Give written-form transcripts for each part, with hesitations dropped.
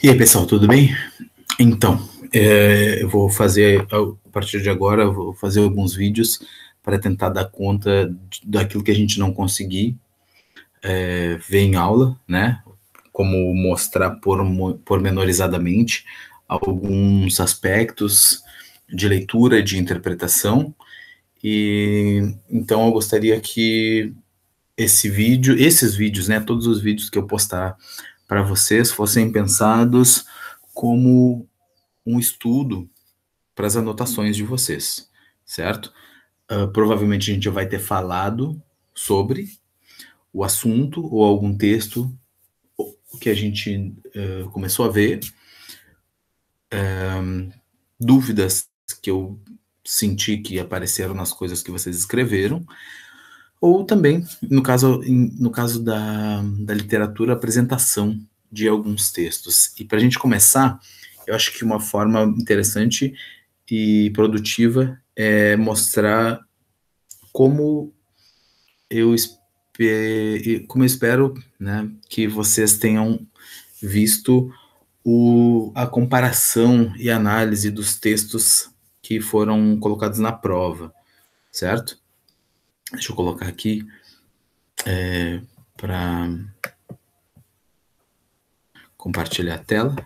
E aí, pessoal, tudo bem? Então, eu vou fazer, a partir de agora, eu vou fazer alguns vídeos para tentar dar conta daquilo que a gente não conseguir ver em aula, né? Como mostrar pormenorizadamente alguns aspectos de leitura, de interpretação. E então eu gostaria que esses vídeos, né, todos os vídeos que eu postar para vocês fossem pensados como um estudo para as anotações de vocês, certo? Provavelmente a gente vai ter falado sobre o assunto ou algum texto que a gente começou a ver, dúvidas que eu senti que apareceram nas coisas que vocês escreveram, ou também, no caso da literatura, apresentação de alguns textos. E para a gente começar, eu acho que uma forma interessante e produtiva é mostrar como como eu espero, né, que vocês tenham visto a comparação e análise dos textos que foram colocados na prova, certo? Deixa eu colocar aqui para compartilhar a tela.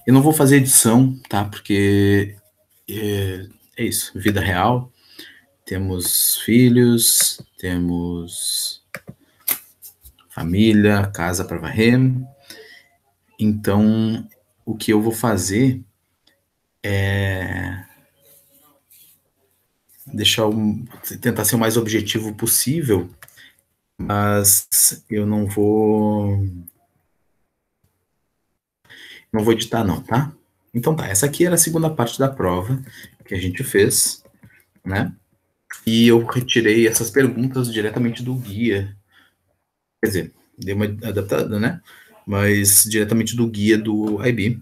Eu não vou fazer edição, tá? Porque é isso, vida real. Temos filhos, temos família, casa para varrer. Então, o que eu vou fazer é tentar ser o mais objetivo possível, mas eu não vou editar não, tá? Então tá, essa aqui era a segunda parte da prova que a gente fez, né? E eu retirei essas perguntas diretamente do guia. Quer dizer, dei uma adaptada, né? Mas diretamente do guia do IB.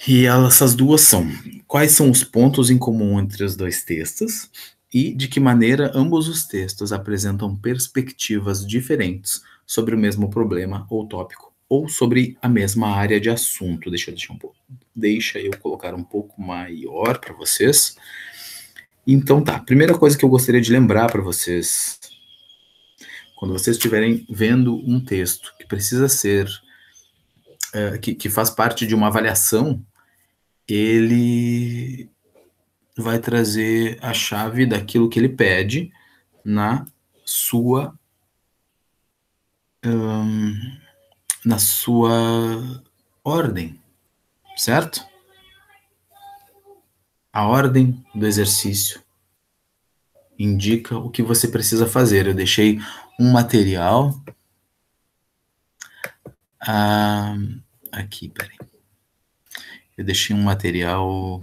E essas duas são: quais são os pontos em comum entre os dois textos e de que maneira ambos os textos apresentam perspectivas diferentes sobre o mesmo problema ou tópico, ou sobre a mesma área de assunto. Deixa eu colocar um pouco maior para vocês. Então tá, primeira coisa que eu gostaria de lembrar para vocês, quando vocês estiverem vendo um texto que precisa ser, que faz parte de uma avaliação, ele vai trazer a chave daquilo que ele pede na sua na sua ordem, certo? A ordem do exercício indica o que você precisa fazer. Eu deixei um material aqui, peraí. Eu deixei um material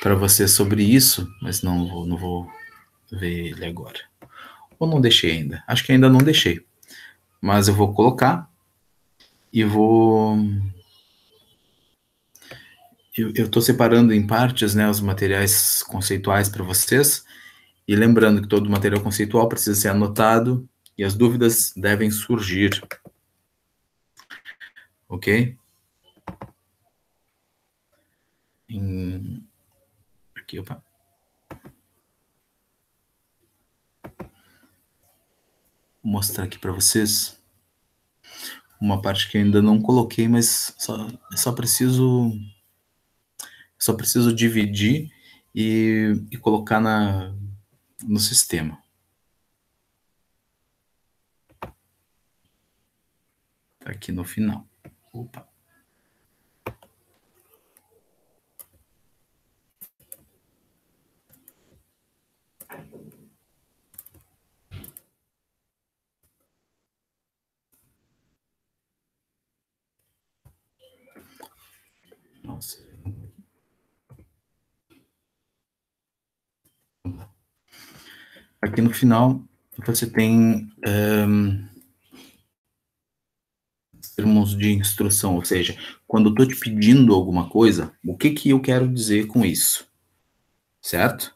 para você sobre isso, mas não vou ver ele agora. Ou não deixei ainda? Acho que ainda não deixei. Mas eu vou colocar e vou... Eu estou separando em partes, né, os materiais conceituais para vocês, e lembrando que todo material conceitual precisa ser anotado e as dúvidas devem surgir. Ok? Aqui, opa. Vou mostrar aqui para vocês uma parte que eu ainda não coloquei, mas só preciso dividir e colocar no sistema. Tá aqui no final. Opa. Nossa. Aqui no final você tem termos de instrução, ou seja, quando eu estou te pedindo alguma coisa, o que eu quero dizer com isso, certo?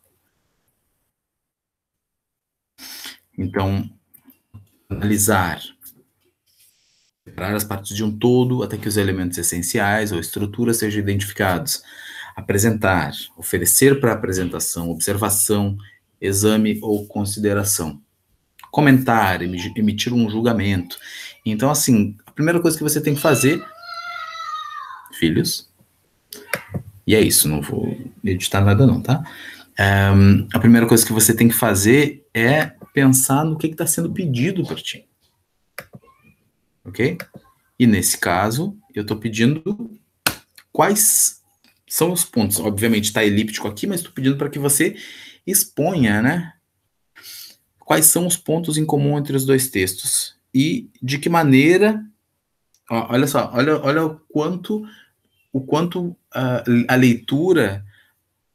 Então, analisar, separar as partes de um todo até que os elementos essenciais ou estruturas sejam identificados. Apresentar, oferecer para apresentação, observação, exame ou consideração. Comentar, emitir um julgamento. Então, assim, a primeira coisa que você tem que fazer, filhos, e é isso, não vou editar nada não, tá? A primeira coisa que você tem que fazer é pensar no que está sendo pedido por ti. Ok? E nesse caso, eu estou pedindo quais são os pontos. Obviamente está elíptico aqui, mas estou pedindo para que você exponha, né? Quais são os pontos em comum entre os dois textos? E de que maneira... Ó, olha só, olha o quanto a leitura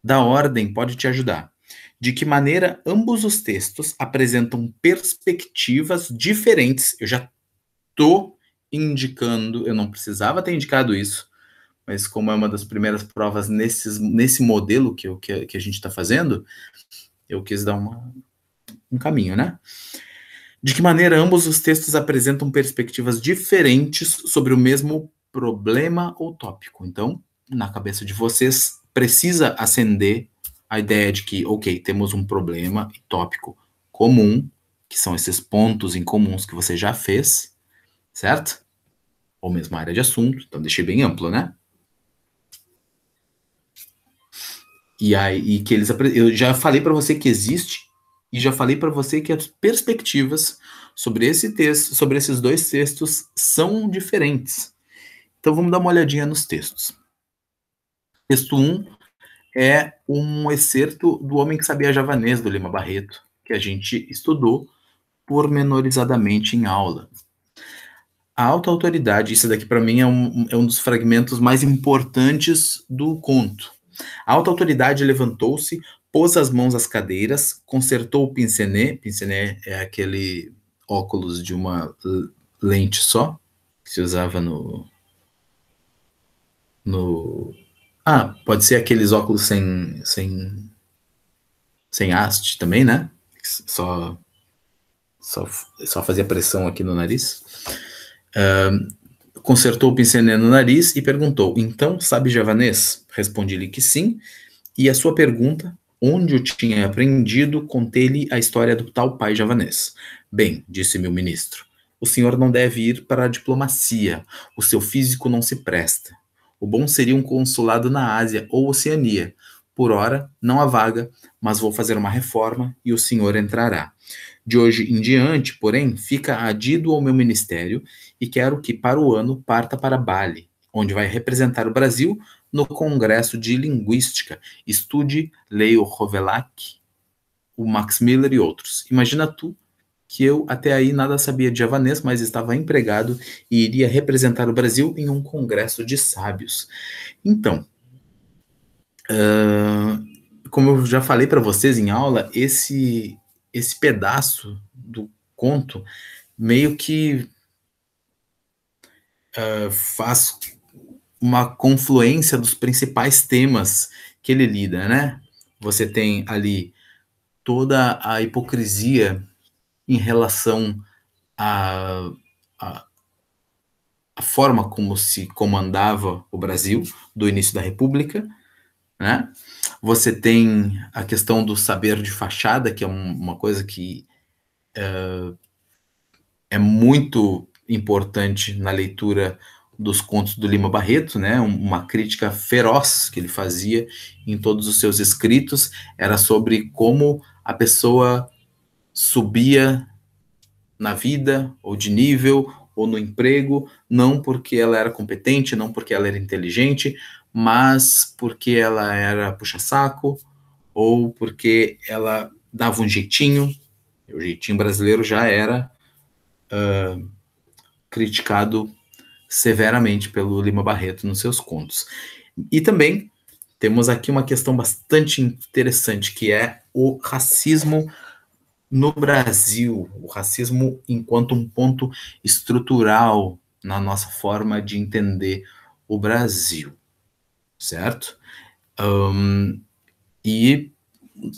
da ordem pode te ajudar. De que maneira ambos os textos apresentam perspectivas diferentes. Eu já estou indicando, eu não precisava ter indicado isso, mas como é uma das primeiras provas nesse modelo que a gente está fazendo, eu quis dar um caminho, né? De que maneira ambos os textos apresentam perspectivas diferentes sobre o mesmo problema ou tópico. Então, na cabeça de vocês, precisa acender a ideia de que, ok, temos um problema e tópico comum, que são esses pontos em comuns que você já fez, certo? Ou mesmo área de assunto, então deixei bem amplo, né? E aí que eu já falei para você que existe e já falei para você que as perspectivas sobre esse texto, sobre esses dois textos são diferentes. Então vamos dar uma olhadinha nos textos. Texto 1 é um excerto do Homem que Sabia Javanês, do Lima Barreto, que a gente estudou pormenorizadamente em aula. A alta autoridade, isso daqui para mim é um dos fragmentos mais importantes do conto. A alta autoridade levantou-se, pôs as mãos às cadeiras, consertou o pincenê. Pincenê é aquele óculos de uma lente só, que se usava pode ser aqueles óculos sem haste também, né? Só fazia pressão aqui no nariz. Consertou o pincenê no nariz e perguntou: então, sabe javanês? Respondi-lhe que sim, e a sua pergunta, onde eu tinha aprendido, contei-lhe a história do tal pai javanês. Bem, disse-me o ministro, o senhor não deve ir para a diplomacia, o seu físico não se presta. O bom seria um consulado na Ásia ou Oceania. Por ora, não há vaga, mas vou fazer uma reforma e o senhor entrará. De hoje em diante, porém, fica adido ao meu ministério e quero que para o ano parta para Bali, onde vai representar o Brasil no Congresso de Linguística. Estude, leia o Hovelac, o Max Miller e outros. Imagina tu que eu até aí nada sabia de javanês, mas estava empregado e iria representar o Brasil em um congresso de sábios. Então, como eu já falei para vocês em aula, esse pedaço do conto meio que faz uma confluência dos principais temas que ele lida, né? Você tem ali toda a hipocrisia em relação à, à, à forma como se comandava o Brasil do início da República, né? Você tem a questão do saber de fachada, que é uma coisa que é muito importante na leitura dos contos do Lima Barreto, né? Uma crítica feroz que ele fazia em todos os seus escritos era sobre como a pessoa subia na vida, ou de nível, ou no emprego, não porque ela era competente, não porque ela era inteligente, mas porque ela era puxa-saco, ou porque ela dava um jeitinho. O jeitinho brasileiro já era criticado severamente pelo Lima Barreto nos seus contos. E também temos aqui uma questão bastante interessante, que é o racismo no Brasil, o racismo enquanto um ponto estrutural na nossa forma de entender o Brasil, certo? E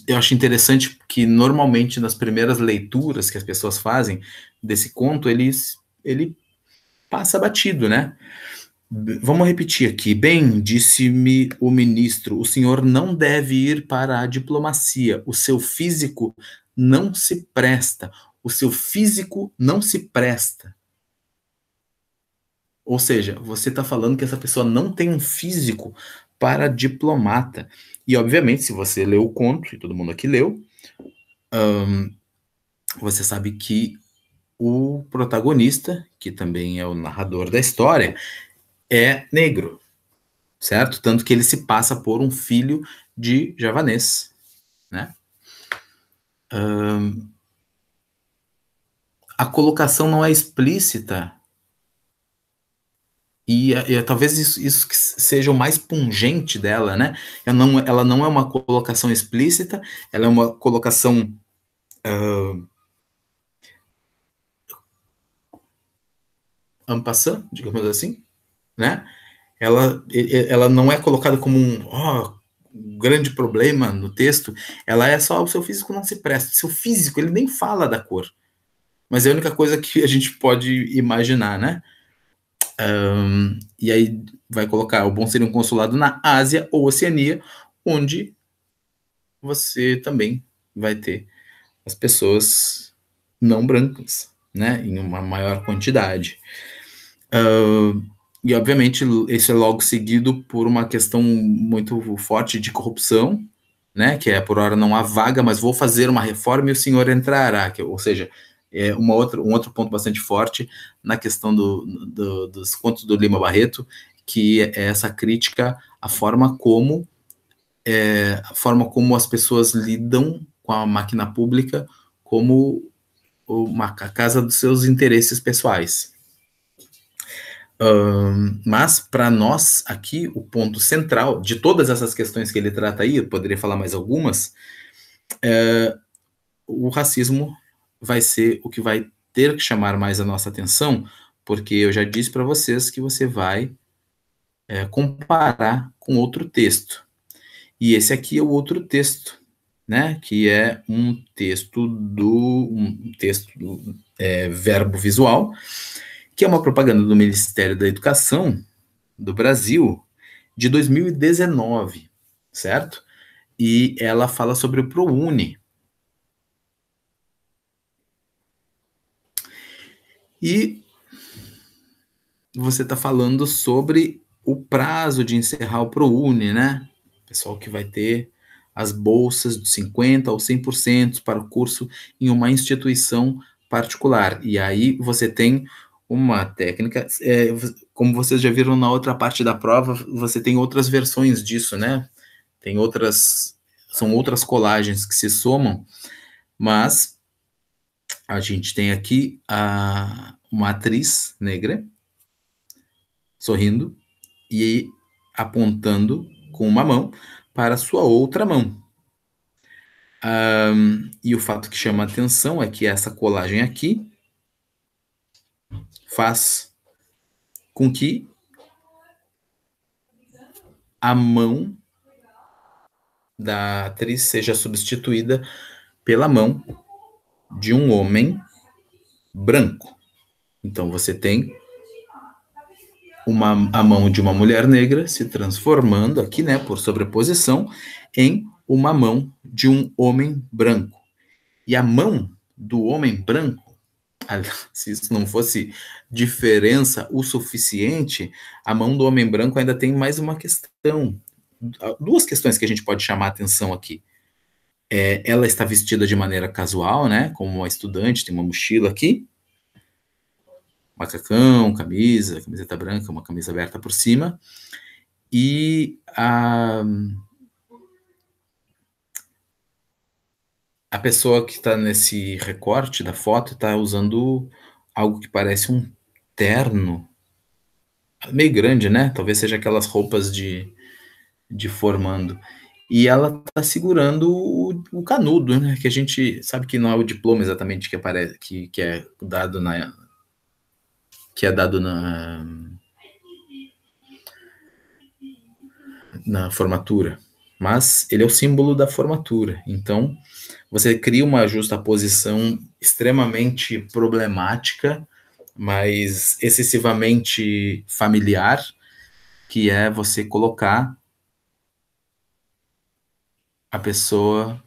eu acho interessante que normalmente nas primeiras leituras que as pessoas fazem desse conto, ele passa batido, né? Vamos repetir aqui. Bem, disse-me o ministro, o senhor não deve ir para a diplomacia. O seu físico não se presta. O seu físico não se presta. Ou seja, você está falando que essa pessoa não tem um físico para diplomata. E, obviamente, se você leu o conto, e todo mundo aqui leu, você sabe que o protagonista, que também é o narrador da história, é negro, certo? Tanto que ele se passa por um filho de javanês, né? A colocação não é explícita e talvez isso que seja o mais pungente dela, né? Ela não é uma colocação explícita, ela é uma colocação en passant, digamos assim, né? Ela não é colocada como um grande problema no texto, ela é só o seu físico não se presta. Seu físico, ele nem fala da cor, mas é a única coisa que a gente pode imaginar, né? E aí vai colocar, o bom seria um consulado na Ásia ou Oceania, onde você também vai ter as pessoas não brancas, né, em uma maior quantidade. E obviamente isso é logo seguido por uma questão muito forte de corrupção, né, que é por hora não há vaga, mas vou fazer uma reforma e o senhor entrará, ou seja, é um outro ponto bastante forte na questão dos contos do Lima Barreto, que é essa crítica à forma como as pessoas lidam com a máquina pública como a casa dos seus interesses pessoais. Mas, para nós, aqui, o ponto central de todas essas questões que ele trata aí, eu poderia falar mais algumas, o racismo vai ser o que vai ter que chamar mais a nossa atenção, porque eu já disse para vocês que você vai comparar com outro texto. E esse aqui é o outro texto, né? Que é um texto verbo visual, que é uma propaganda do Ministério da Educação do Brasil de 2019, certo? E ela fala sobre o ProUni. E você está falando sobre o prazo de encerrar o ProUni, né? Pessoal que vai ter as bolsas de 50% ou 100% para o curso em uma instituição particular. E aí você tem uma técnica, como vocês já viram na outra parte da prova, você tem outras versões disso, né? São outras colagens que se somam, mas a gente tem aqui uma atriz negra sorrindo e apontando com uma mão para sua outra mão. E o fato que chama a atenção é que essa colagem aqui faz com que a mão da atriz seja substituída pela mão de um homem branco. Então você tem a mão de uma mulher negra se transformando aqui, né, por sobreposição, em uma mão de um homem branco. E a mão do homem branco, se isso não fosse diferença o suficiente, a mão do homem branco ainda tem mais uma questão. Duas questões que a gente pode chamar a atenção aqui. Ela está vestida de maneira casual, né, como uma estudante, tem uma mochila aqui, macacão, camiseta branca, uma camisa aberta por cima, e a pessoa que está nesse recorte da foto está usando algo que parece um terno, meio grande, né? Talvez seja aquelas roupas de formando. E ela está segurando o canudo, né? Que a gente sabe que não é o diploma exatamente que aparece, que é dado na formatura, mas ele é o símbolo da formatura. Então, você cria uma justaposição extremamente problemática mas excessivamente familiar, que é você colocar a pessoa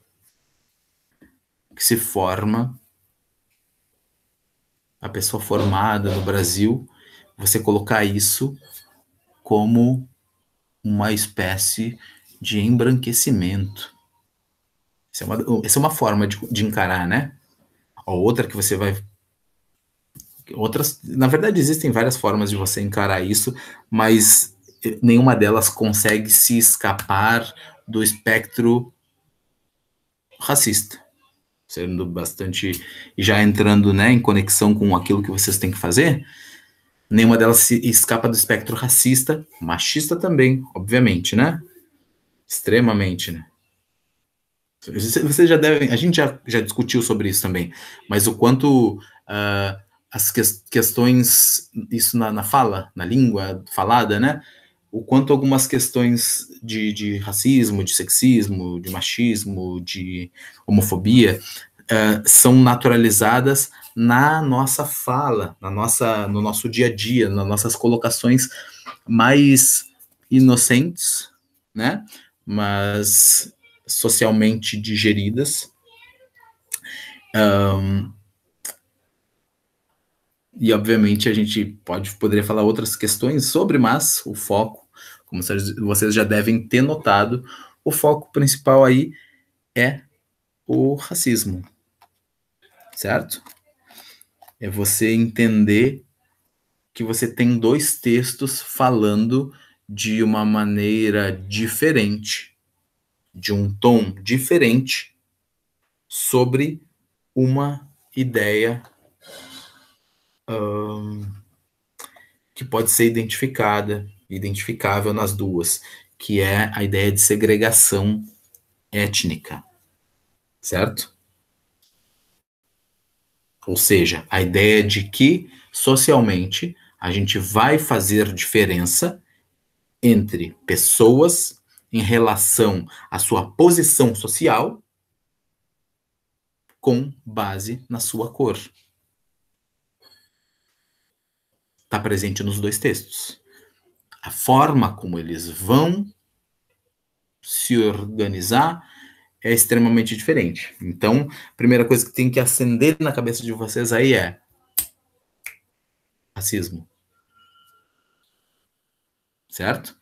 que se forma, a pessoa formada no Brasil, você colocar isso como uma espécie de embranquecimento. Essa é uma forma de encarar, né? A outra que você vai. Outras, na verdade, existem várias formas de você encarar isso, mas nenhuma delas consegue se escapar do espectro racista. Sendo bastante. E já entrando, né, em conexão com aquilo que vocês têm que fazer, nenhuma delas se escapa do espectro racista, machista também, obviamente, né? Extremamente, né? Você já deve, a gente já discutiu sobre isso também, mas o quanto as questões, isso na fala, na língua falada, né? O quanto algumas questões de racismo, de sexismo, de machismo, de homofobia são naturalizadas na nossa fala, no nosso dia a dia, nas nossas colocações mais inocentes, né? Mas socialmente digeridas. E, obviamente, a gente poderia falar outras questões sobre, mas o foco, como vocês já devem ter notado, o foco principal aí é o racismo, certo? É você entender que você tem dois textos falando de uma maneira diferente, de um tom diferente, sobre uma ideia que pode ser identificável nas duas, que é a ideia de segregação étnica, certo? Ou seja, a ideia de que socialmente a gente vai fazer diferença entre pessoas em relação à sua posição social com base na sua cor. Está presente nos dois textos. A forma como eles vão se organizar é extremamente diferente. Então, a primeira coisa que tem que acender na cabeça de vocês aí é racismo, certo?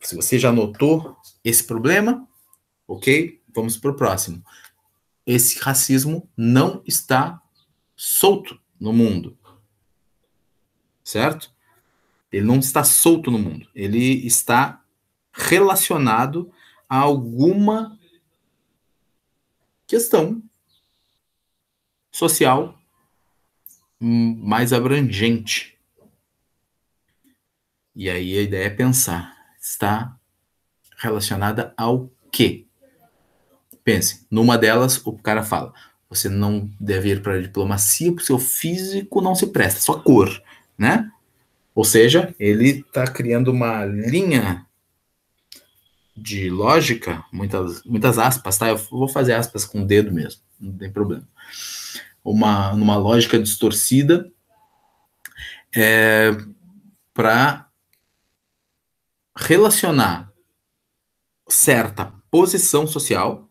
Se você já notou esse problema, ok? Vamos para o próximo. Esse racismo não está solto no mundo, certo? Ele não está solto no mundo. Ele está relacionado a alguma questão social mais abrangente. E aí a ideia é pensar, está relacionada ao quê? Pense, numa delas o cara fala, você não deve ir para a diplomacia porque seu físico não se presta, sua cor, né? Ou seja, ele está criando uma linha de lógica, muitas aspas, tá? Eu vou fazer aspas com o dedo mesmo, não tem problema. Numa lógica distorcida para relacionar certa posição social,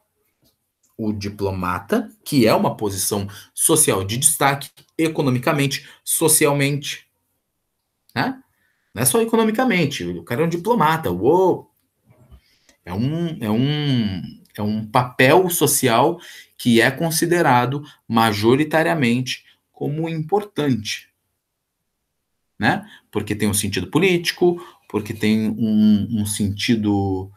o diplomata, que é uma posição social de destaque, economicamente, socialmente, né? Não é só economicamente, o cara é um diplomata, uou, é um papel social que é considerado majoritariamente como importante, né? Porque tem um sentido político, porque tem um sentido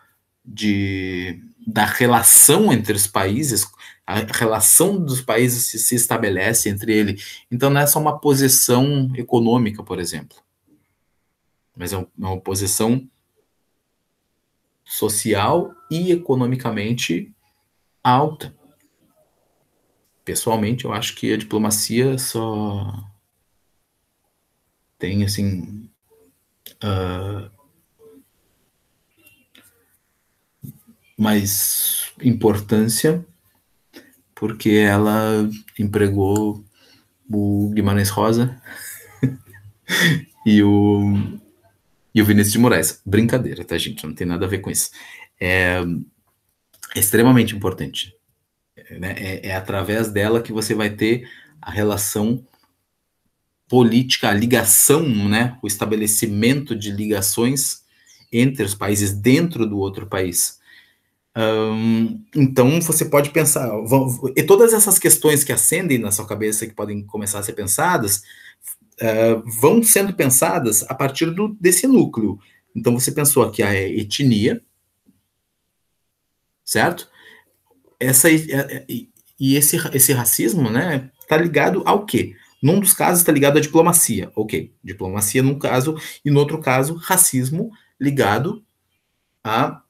da relação entre os países, a relação dos países se estabelece entre ele. Então não é só uma posição econômica, por exemplo, mas é uma posição social e economicamente alta. Pessoalmente, eu acho que a diplomacia só tem assim mais importância porque ela empregou o Guimarães Rosa e o Vinícius de Moraes. Brincadeira, tá, gente? Não tem nada a ver com isso. É extremamente importante. Né? É através dela que você vai ter a relação política, a ligação, né? O estabelecimento de ligações entre os países dentro do outro país. Então você pode pensar, e todas essas questões que acendem na sua cabeça, que podem começar a ser pensadas, vão sendo pensadas a partir desse núcleo. Então você pensou aqui a etnia, certo? E esse racismo, né, está ligado ao quê? Num dos casos está ligado à diplomacia, ok? Diplomacia num caso, e no outro caso, racismo ligado à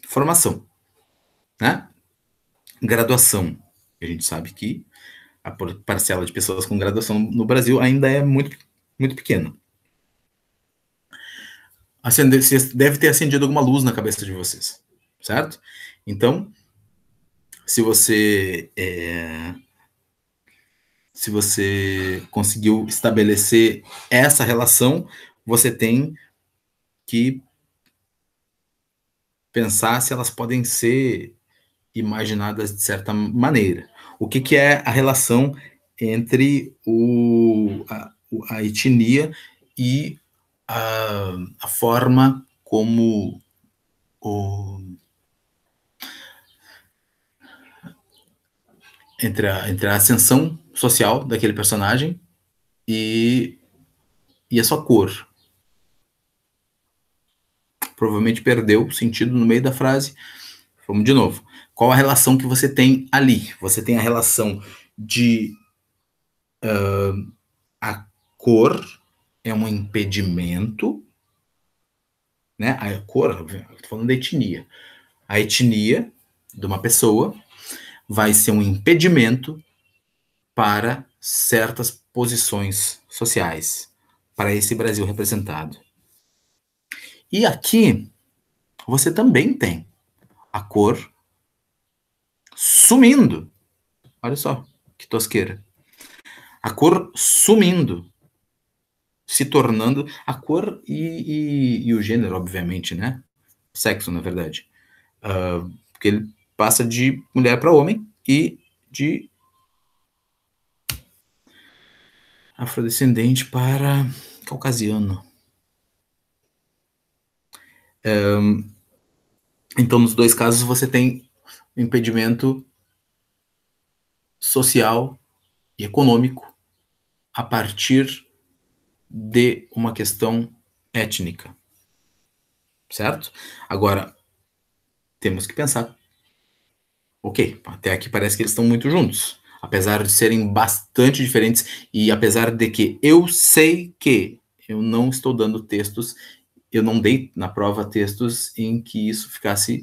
formação, né? Graduação. A gente sabe que a parcela de pessoas com graduação no Brasil ainda é muito, muito pequena. Deve ter acendido alguma luz na cabeça de vocês, certo? Então, se você conseguiu estabelecer essa relação, você tem que pensar se elas podem ser imaginadas de certa maneira. O que é a relação entre a etnia e a forma como entre a ascensão social daquele personagem e a sua cor. Provavelmente perdeu o sentido no meio da frase. Vamos de novo. Qual a relação que você tem ali? Você tem a relação de a cor é um impedimento, né? A cor, estou falando da etnia. A etnia de uma pessoa vai ser um impedimento para certas posições sociais, para esse Brasil representado. E aqui você também tem a cor sumindo. Olha só, que tosqueira. A cor sumindo, se tornando a cor e o gênero, obviamente, né? Sexo, na verdade. Porque ele passa de mulher para homem e de afrodescendente para caucasiano. Então, nos dois casos, você tem um impedimento social e econômico a partir de uma questão étnica, certo? Agora, temos que pensar, ok, até aqui parece que eles estão muito juntos, apesar de serem bastante diferentes e apesar de que eu sei que eu não estou dando textos, eu não dei na prova textos em que isso ficasse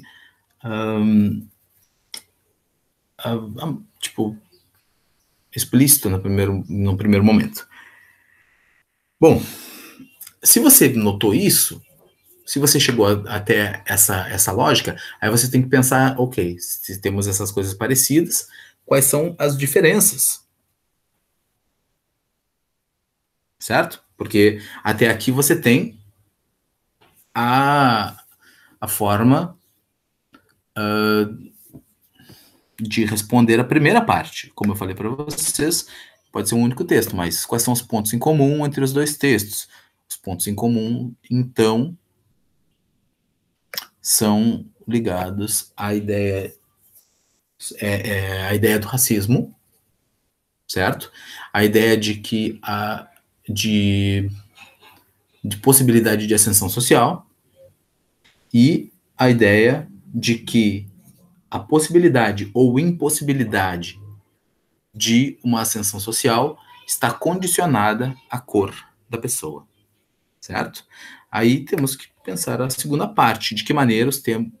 tipo explícito no primeiro momento. Bom, se você notou isso, se você chegou até essa lógica, aí você tem que pensar, ok, se temos essas coisas parecidas, quais são as diferenças? Certo? Porque até aqui você tem a forma de responder a primeira parte. Como eu falei para vocês, pode ser um único texto, mas quais são os pontos em comum entre os dois textos? Os pontos em comum, então, são ligados à ideia, à ideia do racismo, certo? A ideia de que de possibilidade de ascensão social e a ideia de que a possibilidade ou impossibilidade de uma ascensão social está condicionada à cor da pessoa, certo? Aí temos que pensar a segunda parte, de que maneira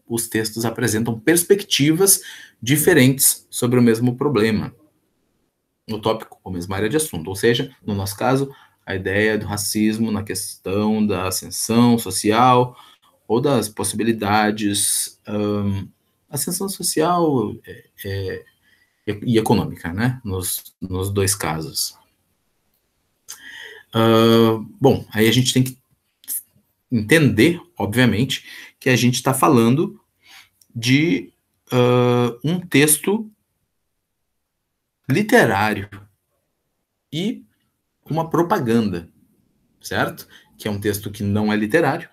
os textos apresentam perspectivas diferentes sobre o mesmo problema, no tópico ou mesma área de assunto, ou seja, no nosso caso, a ideia do racismo na questão da ascensão social ou das possibilidades ascensão social e econômica, né? Nos dois casos. Bom, aí a gente tem que entender, obviamente, que a gente está falando de um texto literário e uma propaganda, certo? Que é um texto que não é literário,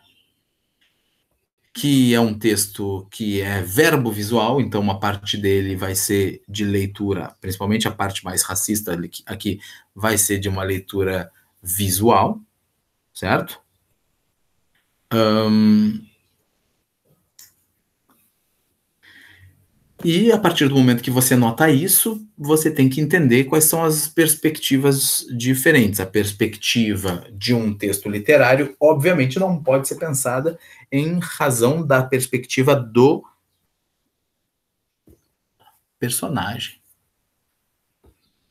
que é um texto que é verbo visual, então uma parte dele vai ser de leitura, principalmente a parte mais racista aqui, vai ser de uma leitura visual, certo? E a partir do momento que você nota isso, você tem que entender quais são as perspectivas diferentes. A perspectiva de um texto literário, obviamente, não pode ser pensada em razão da perspectiva do personagem,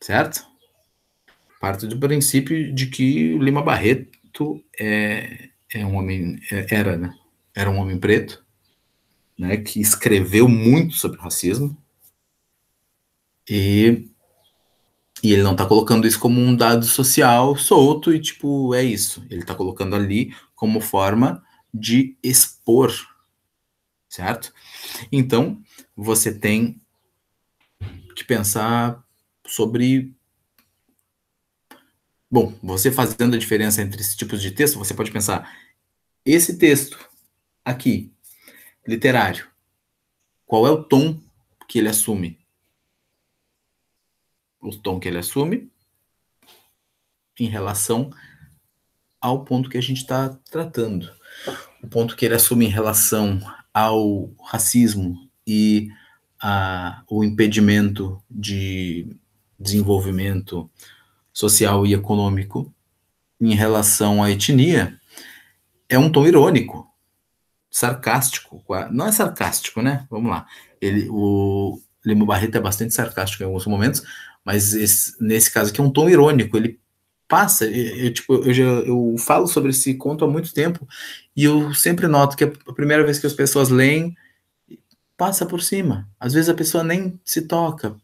certo? Parto do princípio de que o Lima Barreto é um homem, era, né? Era um homem preto, né? Que escreveu muito sobre racismo e ele não está colocando isso como um dado social solto e, tipo, é isso. Ele está colocando ali como forma de expor, certo? Então, você tem que pensar sobre. Bom, você fazendo a diferença entre esses tipos de texto, você pode pensar: esse texto aqui, literário, qual é o tom que ele assume? O tom que ele assume em relação ao ponto que a gente está tratando. O ponto que ele assume em relação ao racismo e o impedimento de desenvolvimento social e econômico em relação à etnia é um tom irônico, sarcástico. Não é sarcástico, né? Vamos lá. O Lima Barreto é bastante sarcástico em alguns momentos, mas nesse caso aqui é um tom irônico. Ele passa, eu falo sobre esse conto há muito tempo e eu sempre noto que a primeira vez que as pessoas leem, passa por cima. Às vezes a pessoa nem se toca.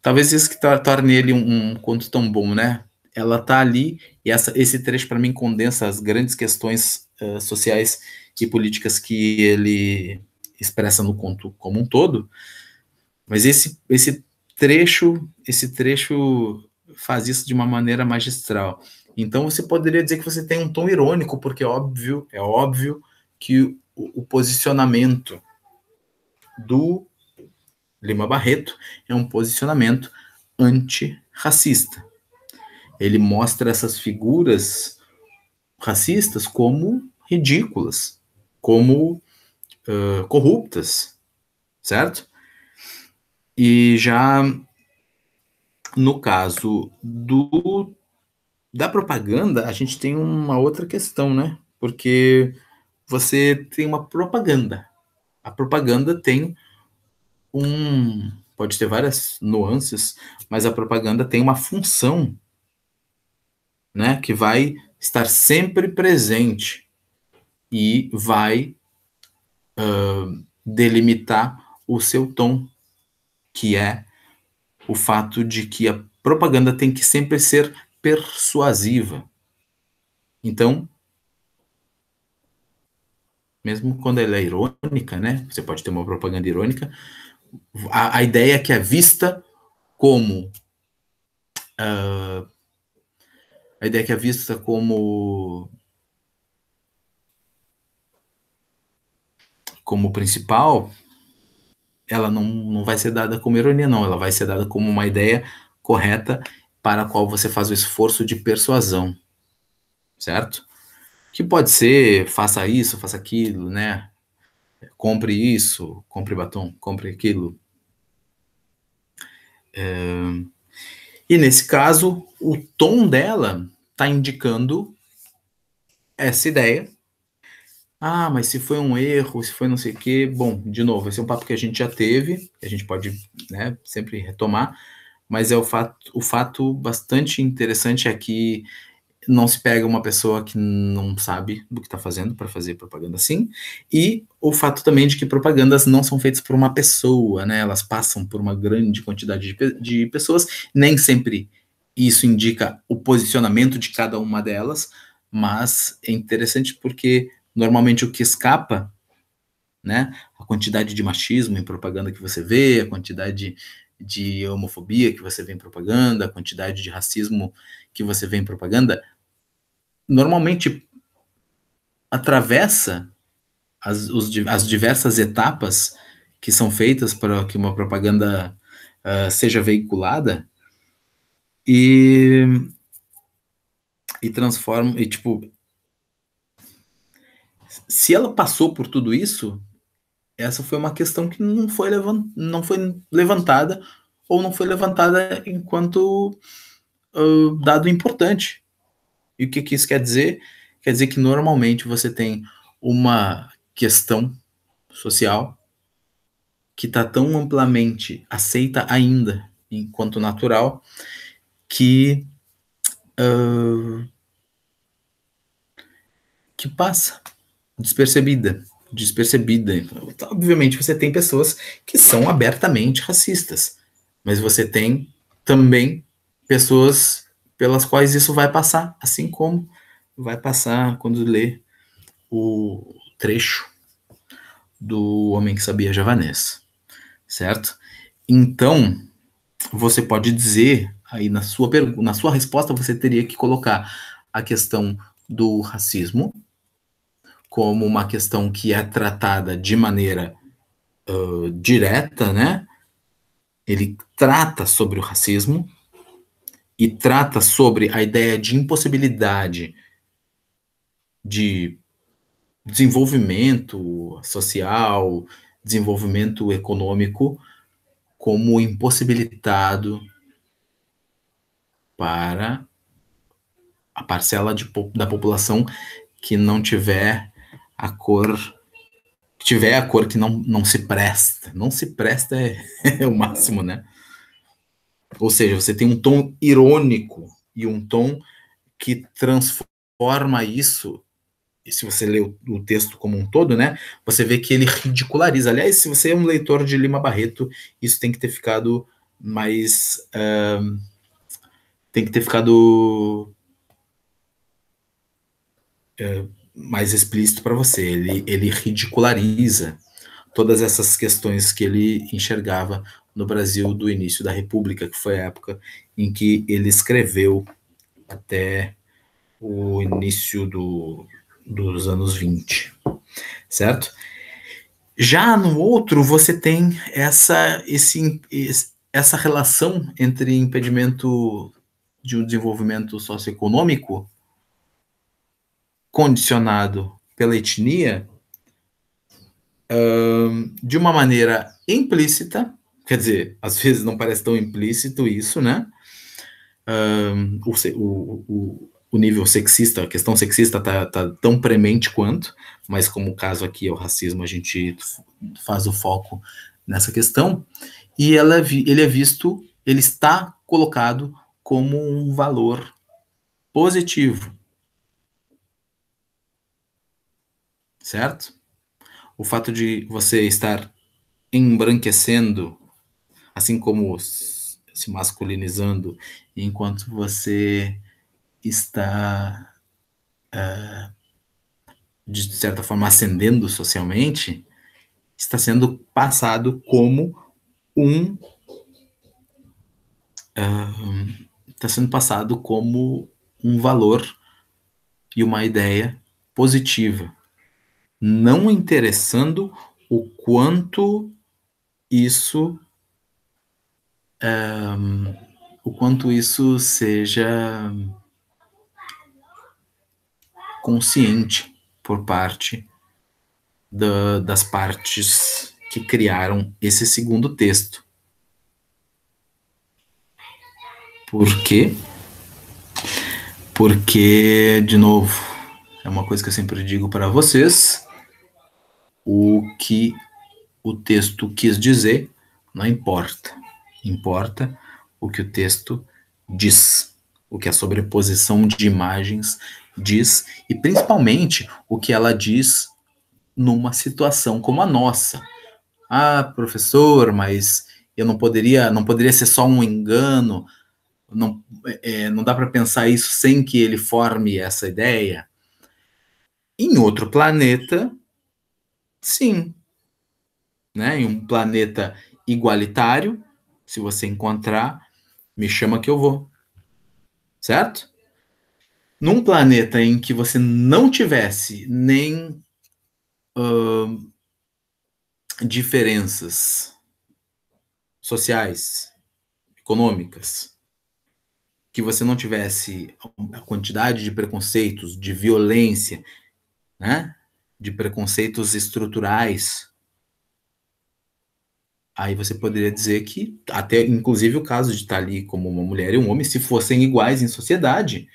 Talvez isso que torne ele um conto tão bom, né? Ela tá ali e esse trecho para mim condensa as grandes questões sociais e políticas que ele expressa no conto como um todo. Mas esse trecho faz isso de uma maneira magistral. Então você poderia dizer que você tem um tom irônico, porque é óbvio que o posicionamento do Lima Barreto é um posicionamento antirracista. Ele mostra essas figuras racistas como ridículas, como corruptas, certo? E já no caso da propaganda, a gente tem uma outra questão, né? Porque você tem uma propaganda. A propaganda tem pode ter várias nuances, mas a propaganda tem uma função, né, que vai estar sempre presente e vai delimitar o seu tom, que é o fato de que a propaganda tem que sempre ser persuasiva. Então, mesmo quando ela é irônica, né, você pode ter uma propaganda irônica, a ideia é que é vista como a ideia que é vista como principal, ela não vai ser dada como ironia, não. Ela vai ser dada como uma ideia correta para a qual você faz o esforço de persuasão, certo? Que pode ser, faça isso, faça aquilo, né? Compre isso, compre batom, compre aquilo. E nesse caso, o tom dela está indicando essa ideia. Ah, mas se foi um erro, se foi não sei o quê. Bom, de novo, esse é um papo que a gente já teve, a gente pode, né, sempre retomar, mas o fato bastante interessante é que não se pega uma pessoa que não sabe do que está fazendo para fazer propaganda assim, e o fato também de que propagandas não são feitas por uma pessoa, né? Elas passam por uma grande quantidade de pessoas, nem sempre isso indica o posicionamento de cada uma delas, mas é interessante porque normalmente o que escapa, né? A quantidade de machismo em propaganda que você vê, a quantidade de homofobia que você vê em propaganda, a quantidade de racismo que você vê em propaganda, normalmente atravessa as diversas etapas que são feitas para que uma propaganda seja veiculada e, e transforma, e tipo, se ela passou por tudo isso, essa foi uma questão que não foi levantada ou não foi levantada enquanto dado importante. E o que, que isso quer dizer? Quer dizer que normalmente você tem uma questão social que está tão amplamente aceita ainda enquanto natural que que passa despercebida, despercebida. Obviamente você tem pessoas que são abertamente racistas, mas você tem também pessoas pelas quais isso vai passar, assim como vai passar quando lê o trecho do Homem que Sabia Javanês, certo? Então, você pode dizer, aí na sua resposta, você teria que colocar a questão do racismo como uma questão que é tratada de maneira direta, né? Ele trata sobre o racismo e trata sobre a ideia de impossibilidade de desenvolvimento social, desenvolvimento econômico como impossibilitado para a parcela da população que não tiver a cor, que tiver a cor que não se presta. Não se presta é o máximo, né? Ou seja, você tem um tom irônico e um tom que transforma isso. E se você lê o texto como um todo, né, você vê que ele ridiculariza. Aliás, se você é um leitor de Lima Barreto, isso tem que ter ficado mais. Tem que ter ficado mais explícito para você. Ele ridiculariza todas essas questões que ele enxergava no Brasil do início da República, que foi a época em que ele escreveu até o início dos anos 20, certo? Já no outro, você tem essa relação entre impedimento de um desenvolvimento socioeconômico condicionado pela etnia de uma maneira implícita, quer dizer, às vezes não parece tão implícito isso, né? O nível sexista, a questão sexista tá tão premente quanto, mas como o caso aqui é o racismo, a gente faz o foco nessa questão, e ele é visto, ele está colocado como um valor positivo, certo? O fato de você estar embranquecendo, assim como se masculinizando, enquanto você está de certa forma, ascendendo socialmente, está sendo passado como um. Está sendo passado como um valor e uma ideia positiva, não interessando o quanto isso. O quanto isso seja consciente por parte das partes que criaram esse segundo texto. Por quê? Porque, de novo, é uma coisa que eu sempre digo para vocês: o que o texto quis dizer não importa. Importa o que o texto diz. o que a sobreposição de imagens diz, e principalmente o que ela diz numa situação como a nossa. Ah, professor, mas eu não poderia ser só um engano, não dá para pensar isso sem que ele forme essa ideia. Em outro planeta, sim, né? Em um planeta igualitário, se você encontrar, me chama que eu vou, certo? Num planeta em que você não tivesse nem diferenças sociais, econômicas, que você não tivesse a quantidade de preconceitos, de violência, né? De preconceitos estruturais, aí você poderia dizer que, até inclusive o caso de estar ali como uma mulher e um homem, se fossem iguais em sociedade,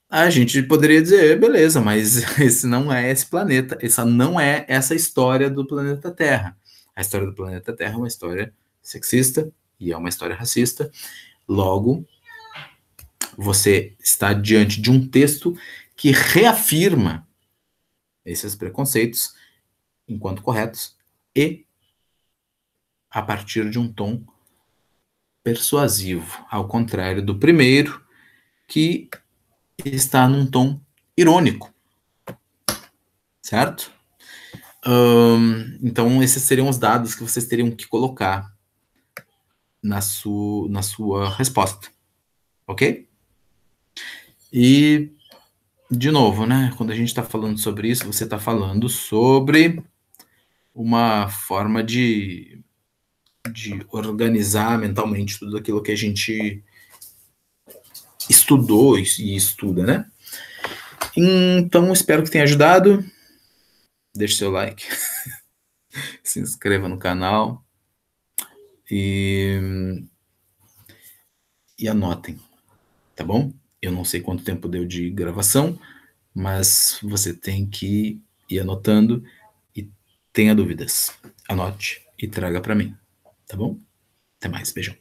a gente poderia dizer, beleza, mas esse não é esse planeta, essa não é essa história do planeta Terra. A história do planeta Terra é uma história sexista e é uma história racista. Logo, você está diante de um texto que reafirma esses preconceitos enquanto corretos e a partir de um tom persuasivo, ao contrário do primeiro, que está num tom irônico, certo? Então, esses seriam os dados que vocês teriam que colocar na sua resposta, ok? E, de novo, né? Quando a gente está falando sobre isso, você está falando sobre uma forma de organizar mentalmente tudo aquilo que a gente estudou e estuda, né? Então, espero que tenha ajudado. Deixe seu like, se inscreva no canal e anotem, tá bom? Eu não sei quanto tempo deu de gravação, mas você tem que ir anotando e tenha dúvidas. Anote e traga para mim, tá bom? Até mais, beijão.